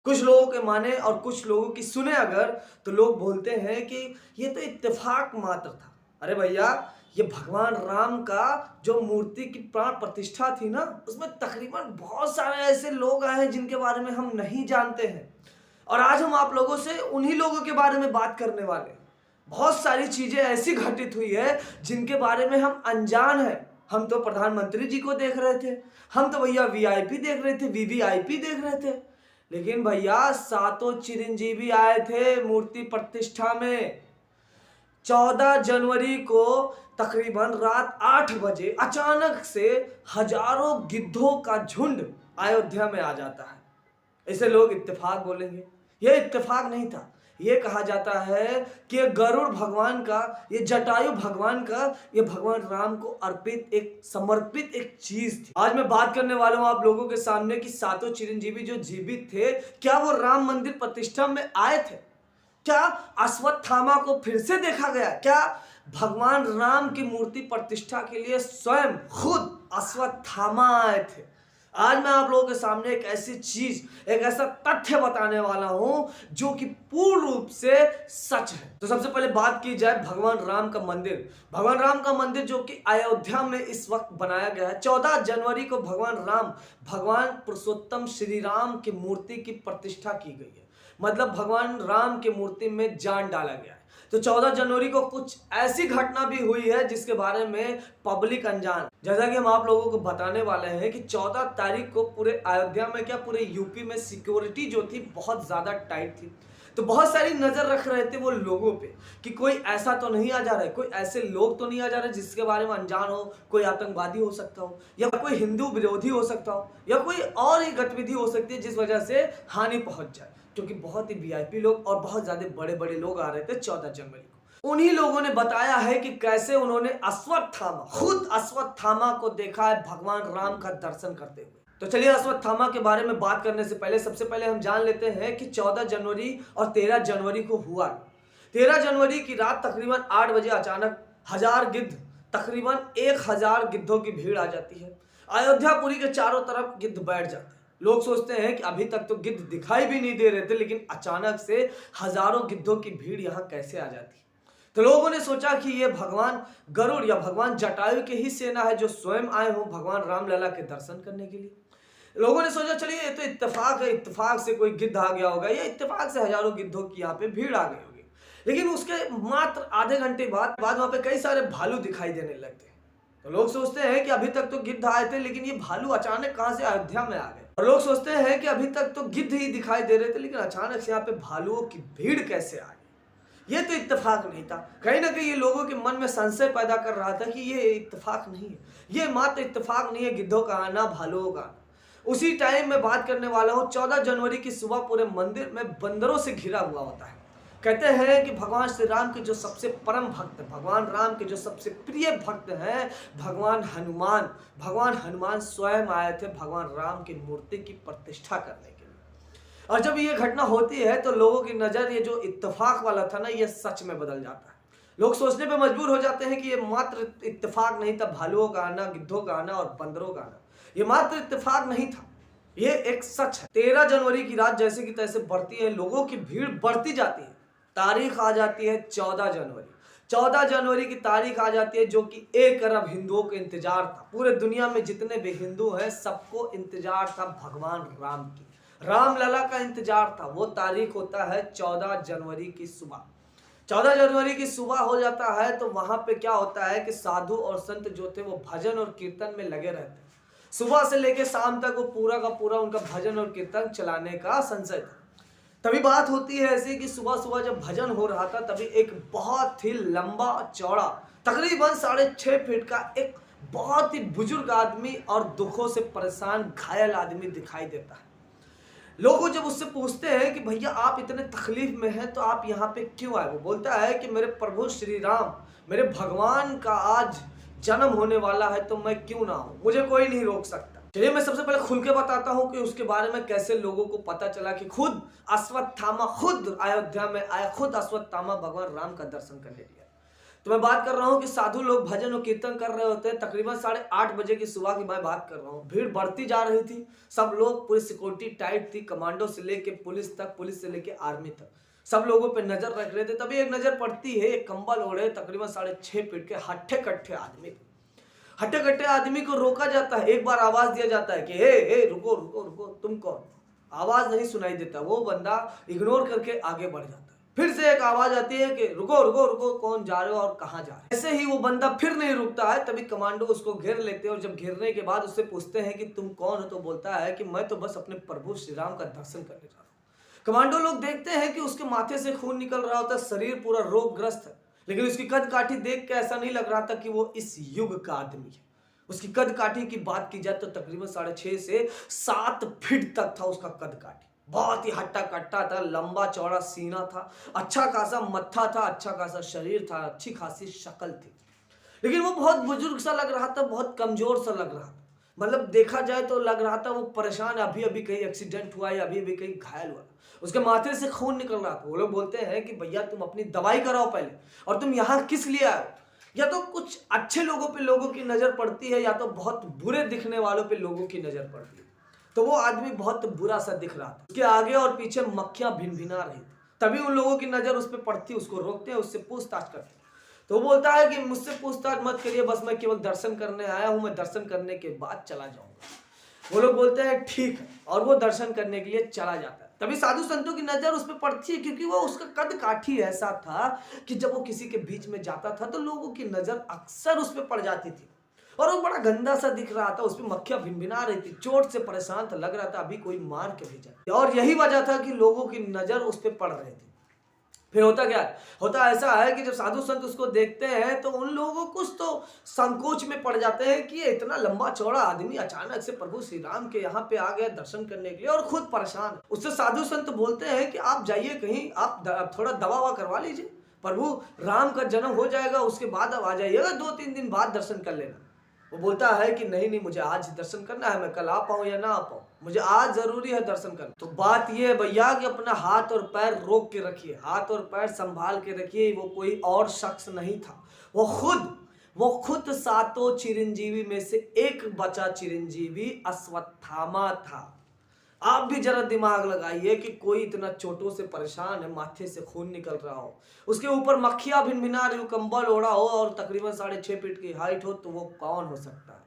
कुछ लोगों के माने और कुछ लोगों की सुने अगर, तो लोग बोलते हैं कि ये तो इत्तेफाक मात्र था। अरे भैया, ये भगवान राम का जो मूर्ति की प्राण प्रतिष्ठा थी ना, उसमें तकरीबन बहुत सारे ऐसे लोग आए हैं जिनके बारे में हम नहीं जानते हैं। और आज हम आप लोगों से उन्हीं लोगों के बारे में बात करने वाले हैं। बहुत सारी चीजें ऐसी घटित हुई है जिनके बारे में हम अनजान हैं। हम तो प्रधानमंत्री जी को देख रहे थे, हम तो भैया वीआईपी देख रहे थे, वीवीआईपी देख रहे थे। लेकिन भैया सातों चिरंजीवी आए थे मूर्ति प्रतिष्ठा में। 14 जनवरी को तकरीबन रात 8 बजे अचानक से हजारों गिद्धों का झुंड अयोध्या में आ जाता है। इसे लोग इत्तेफाक बोलेंगे। यह इत्तेफाक नहीं था। यह कहा जाता है कि ये गरुड़ भगवान का, ये जटायु भगवान का, ये भगवान राम को अर्पित एक समर्पित एक चीज थी। आज मैं बात करने वाला हूं आप लोगों के सामने कि सातों चिरंजीवी जो जीवित थे, क्या वो राम मंदिर प्रतिष्ठा में आए थे? क्या अश्वत्थामा को फिर से देखा गया? क्या भगवान राम की मूर्ति प्रतिष्ठा के लिए स्वयं खुद अश्वत्थामा आए थे? आज मैं आप लोगों के सामने एक ऐसी चीज, एक ऐसा तथ्य बताने वाला हूं जो कि पूर्ण रूप से सच है। तो सबसे पहले बात की जाए भगवान राम का मंदिर। भगवान राम का मंदिर जो कि अयोध्या में इस वक्त बनाया गया है। 14 जनवरी को भगवान राम, भगवान पुरुषोत्तम श्री राम की मूर्ति की प्रतिष्ठा की गई है। मतलब भगवान राम की मूर्ति में जान डाला गया है। तो 14 जनवरी को कुछ ऐसी घटना भी हुई है जिसके बारे में पब्लिक अनजान। जैसा कि हम आप लोगों को बताने वाले हैं कि 14 तारीख को पूरे अयोध्या में, क्या पूरे यूपी में सिक्योरिटी जो थी बहुत ज्यादा टाइट थी। तो बहुत सारी नजर रख रहे थे वो लोगों पे कि कोई ऐसा तो नहीं आ जा रहा है, कोई ऐसे लोग तो नहीं आ जा रहे जिसके बारे में अनजान हो। कोई आतंकवादी हो सकता हो, या कोई हिंदू विरोधी हो सकता हो, या कोई और ही गतिविधि हो सकती है जिस वजह से हानि पहुंच जाए। क्योंकि बहुत ही वीआईपी लोग और बहुत ज्यादा बड़े बड़े लोग आ रहे थे 14 जनवरी को। उन्हीं लोगों ने बताया है कि कैसे उन्होंने अश्वत्थामा, खुद अश्वत्थामा को देखा है भगवान राम का दर्शन करते हुए। तो चलिए अश्वत्थामा के बारे में बात करने से पहले सबसे पहले हम जान लेते हैं कि 14 जनवरी और 13 जनवरी को हुआ। 13 जनवरी की रात तकरीबन 8 बजे अचानक हजार गिद्ध, तकरीबन 1000 गिद्धों की भीड़ आ जाती है। अयोध्यापुरी के चारों तरफ गिद्ध बैठ जाते हैं। लोग सोचते हैं कि अभी तक तो गिद्ध दिखाई भी नहीं दे रहे थे, लेकिन अचानक से हजारों गिद्धों की भीड़ यहाँ कैसे आ जाती। तो लोगों ने सोचा कि ये भगवान गरुड़ या भगवान जटायु की ही सेना है जो स्वयं आए हो भगवान रामलला के दर्शन करने के लिए। लोगों ने सोचा चलिए ये तो इत्तेफाक है, इत्तेफाक से कोई गिद्ध आ गया होगा, या इत्तेफाक से हजारों गिद्धों की यहाँ पे भीड़ आ गई होगी। लेकिन उसके मात्र आधे घंटे बाद वहां पे कई सारे भालू दिखाई देने लगते हैं। तो लोग सोचते हैं कि अभी तक तो गिद्ध आए थे, लेकिन ये भालू अचानक कहां से अयोध्या में आ गए। और लोग सोचते हैं कि अभी तक तो गिद्ध ही दिखाई दे रहे थे, लेकिन अचानक से यहाँ पे भालुओं की भीड़ कैसे आ गई। ये तो इत्तेफाक नहीं था। कहीं ना कहीं ये लोगों के मन में संशय पैदा कर रहा था कि ये इत्तेफाक नहीं है, ये मात्र इत्तेफाक नहीं है गिद्धों का आना, भालुओं का आना। उसी टाइम में बात करने वाला हूँ 14 जनवरी की सुबह पूरे मंदिर में बंदरों से घिरा हुआ होता है। कहते हैं कि भगवान श्री राम के जो सबसे परम भक्त, भगवान राम के जो सबसे प्रिय भक्त हैं भगवान हनुमान, भगवान हनुमान स्वयं आए थे भगवान राम की मूर्ति की प्रतिष्ठा करने के लिए। और जब ये घटना होती है तो लोगों की नजर ये जो इत्तेफाक वाला था ना, ये सच में बदल जाता है। लोग सोचने पे मजबूर हो जाते हैं कि ये मात्र इत्तेफाक नहीं था, भालुओं का आना, गिद्धों का आना और बंदरों का आना, ये मात्र इत्तेफाक नहीं था, ये एक सच है। 13 जनवरी की रात जैसे कि तैसे बढ़ती है, लोगों की भीड़ बढ़ती जाती है। तारीख आ जाती है 14 जनवरी। 14 जनवरी की तारीख आ जाती है जो कि 1 अरब हिंदुओं को इंतजार था। पूरे दुनिया में जितने भी हिंदू हैं सबको इंतजार था भगवान राम की, रामलला का इंतजार था। वो तारीख होता है 14 जनवरी की सुबह। 14 जनवरी की सुबह हो जाता है तो वहां पे क्या होता है कि साधु और संत जो थे वो भजन और कीर्तन में लगे रहते। सुबह से लेकर शाम तक वो पूरा का पूरा उनका भजन और कीर्तन चलाने का संशय था। तभी बात होती है ऐसी कि सुबह सुबह जब भजन हो रहा था तभी एक बहुत ही लंबा चौड़ा, तकरीबन 6.5 फीट का एक बहुत ही बुजुर्ग आदमी और दुखों से परेशान घायल आदमी दिखाई देता है। लोग जब उससे पूछते हैं कि भैया आप इतने तकलीफ में हैं तो आप यहाँ पे क्यों आए, वो बोलता है कि मेरे प्रभु श्री राम, मेरे भगवान का आज जन्म होने वाला है तो मैं क्यों ना आऊं, मुझे कोई नहीं रोक सकता। चलिए मैं सबसे पहले खुल के बताता हूं कि उसके बारे में कैसे लोगों को पता चला कि खुद अश्वत्थामा खुद अयोध्या में आया, खुद अश्वत्थामा भगवान राम का दर्शन करने लिया। तो मैं बात कर रहा हूँ कि साधु लोग भजन और कीर्तन कर रहे होते हैं। तकरीबन 8:30 बजे की सुबह की मैं बात कर रहा हूँ। भीड़ बढ़ती जा रही थी, सब लोग, पूरी सिक्योरिटी टाइट थी, कमांडो से लेके पुलिस तक, पुलिस से लेके आर्मी तक, सब लोगों पे नजर रख रहे थे। तभी एक नजर पड़ती है, एक कंबल ओढ़े तकरीबन 6.5 फीट के हट्टे कट्टे आदमी को रोका जाता है। एक बार आवाज दिया जाता है कि हे रुको रुको रुको, तुम कौन? आवाज नहीं सुनाई देता, वो बंदा इग्नोर करके आगे बढ़ जाता है। फिर से एक आवाज आती है कि रुको रुको रुको, कौन जा रहे हो और कहां जा रहे हो? ऐसे ही वो बंदा फिर नहीं रुकता है। तभी कमांडो उसको घेर लेते हैं और जब घेरने के बाद उससे पूछते हैं कि तुम कौन हो, तो बोलता है कि मैं तो बस अपने प्रभु श्री राम का दर्शन करने जा रहा हूं। कमांडो लोग देखते हैं कि उसके माथे से खून निकल रहा होता है, शरीर पूरा रोगग्रस्त है, लेकिन उसकी कद काठी देख के ऐसा नहीं लग रहा था कि वो इस युग का आदमी है। उसकी कद काठी की बात की जाए तो तकरीबन 6.5 से 7 फीट तक था उसका कद काठी। बहुत ही हट्टा कट्टा था, लंबा चौड़ा सीना था, अच्छा खासा मत्था था, अच्छा खासा शरीर था, अच्छी खासी शक्ल थी, लेकिन वो बहुत बुजुर्ग सा लग रहा था, बहुत कमजोर सा लग रहा था। मतलब देखा जाए तो लग रहा था वो परेशान, अभी अभी कहीं एक्सीडेंट हुआ या अभी अभी कहीं घायल हुआ। उसके माथे से खून निकल रहा था। वो लोग बोलते हैं कि भैया तुम अपनी दवाई कराओ पहले, और तुम यहाँ किस लिए आए? या तो कुछ अच्छे लोगों पे लोगों की नजर पड़ती है, या तो बहुत बुरे दिखने वालों पे लोगों की नजर पड़ती है। तो वो आदमी बहुत बुरा सा दिख रहा था। उसके आगे और पीछे मक्खियां भिनभिना रही थी। तभी उन लोगों की नजर उस पर पड़ती, उसको रोकते हैं, उससे पूछताछ करते हैं। तो वो बोलता है कि मुझसे पूछताछ मत करिए, बस मैं केवल दर्शन करने आया हूं, मैं दर्शन करने के बाद चला जाऊंगा। वो लोग बोलते हैं ठीक है, और वो दर्शन करने के लिए चला जाता है। तभी साधु संतों की नजर उस पर पड़ती है, क्योंकि वो उसका कद काठी ऐसा था कि जब वो किसी के बीच में जाता था तो लोगों की नजर अक्सर उस पर पड़ जाती थी। और वो बड़ा गंदा सा दिख रहा था, उसमें मक्खियां भिनभिना रही थी, चोट से परेशान था, लग रहा था अभी कोई मार के भेजा। और यही वजह था कि लोगों की नजर उस पर पड़ रही थी। फिर होता क्या है? होता ऐसा है कि जब साधु संत उसको देखते हैं तो उन लोगों को कुछ तो संकोच में पड़ जाते हैं कि ये इतना लंबा चौड़ा आदमी अचानक से प्रभु श्री राम के यहाँ पे आ गया दर्शन करने के लिए, और खुद परेशान है। उससे साधु संत बोलते हैं कि आप जाइए कहीं, आप थोड़ा दवा ववा करवा लीजिए, प्रभु राम का जन्म हो जाएगा, उसके बाद आप आ जाइएगा, 2-3 दिन बाद दर्शन कर लेना। वो बोलता है कि नहीं नहीं, मुझे आज दर्शन करना है, मैं कल आ पाऊं या ना आ पाऊं, मुझे आज जरूरी है दर्शन करना। तो बात ये है भैया कि अपना हाथ और पैर रोक के रखिए, हाथ और पैर संभाल के रखिए। वो कोई और शख्स नहीं था, वो खुद सातों चिरंजीवी में से एक बचा चिरंजीवी अश्वत्थामा था। आप भी जरा दिमाग लगाइए कि कोई इतना चोटों से परेशान है, माथे से खून निकल रहा हो, उसके ऊपर मक्खियां भिनभिना रही हो, कंबल ओढ़ा हो और तकरीबन 6.5 फीट की हाइट हो, तो वो कौन हो सकता है?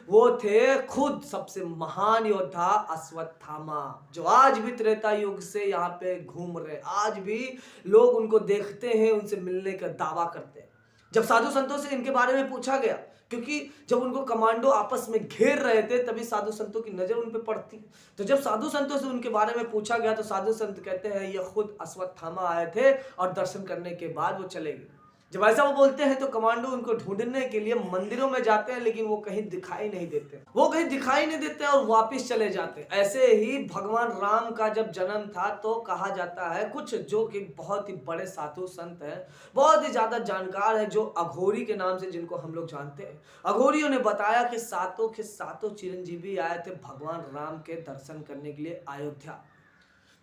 वो थे खुद सबसे महान योद्धा अश्वत्थामा, जो आज भी त्रेता युग से यहाँ पे घूम रहे। आज भी लोग उनको देखते हैं, उनसे मिलने का दावा करते हैं। जब साधु संतों से इनके बारे में पूछा गया, क्योंकि जब उनको कमांडो आपस में घेर रहे थे तभी साधु संतों की नजर उन पे पड़ती। तो जब साधु संतों से उनके बारे में पूछा गया तो साधु संत कहते हैं ये खुद अश्वत्थामा आए थे और दर्शन करने के बाद वो चले गए। जब ऐसा वो बोलते हैं तो कमांडो उनको ढूंढने के लिए मंदिरों में जाते हैं, लेकिन वो कहीं दिखाई नहीं देते और वापस चले जाते हैं। ऐसे ही भगवान राम का जब जन्म था तो कहा जाता है, कुछ जो कि बहुत ही बड़े साधु संत हैं, बहुत ही ज्यादा जानकार है, जो अघोरी के नाम से जिनको हम लोग जानते हैं, अघोरियों ने बताया कि सातों के सातों चिरंजीवी आए थे भगवान राम के दर्शन करने के लिए अयोध्या।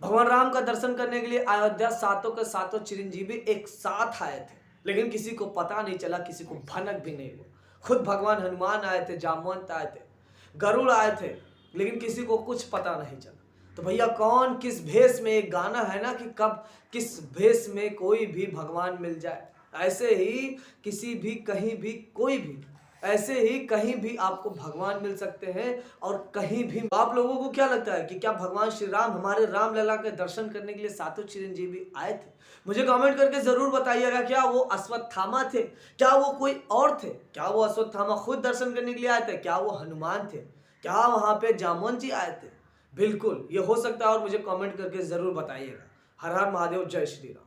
भगवान राम का दर्शन करने के लिए अयोध्या सातों के सातों चिरंजीवी एक साथ आए थे, लेकिन किसी को पता नहीं चला, किसी को भनक भी नहीं हुआ। खुद भगवान हनुमान आए थे, जामवंत आए थे, गरुड़ आए थे, लेकिन किसी को कुछ पता नहीं चला। तो भैया कौन किस भेष में, एक गाना है ना कि कब किस भेष में कोई भी भगवान मिल जाए, ऐसे ही किसी भी कहीं भी कोई भी, ऐसे ही कहीं भी आपको भगवान मिल सकते हैं और कहीं भी। आप लोगों को क्या लगता है कि क्या भगवान श्री राम हमारे रामलला के दर्शन करने के लिए सातों चिरंजीवी आए थे? मुझे कमेंट करके जरूर बताइएगा, क्या वो अश्वत्थामा थे, क्या वो कोई और थे, क्या वो अश्वत्थामा खुद दर्शन करने के लिए आए थे, क्या वो हनुमान थे, क्या वहां पे जामवंत जी आए थे? बिल्कुल ये हो सकता है और मुझे कमेंट करके जरूर बताइएगा। हर हर महादेव, जय श्री राम।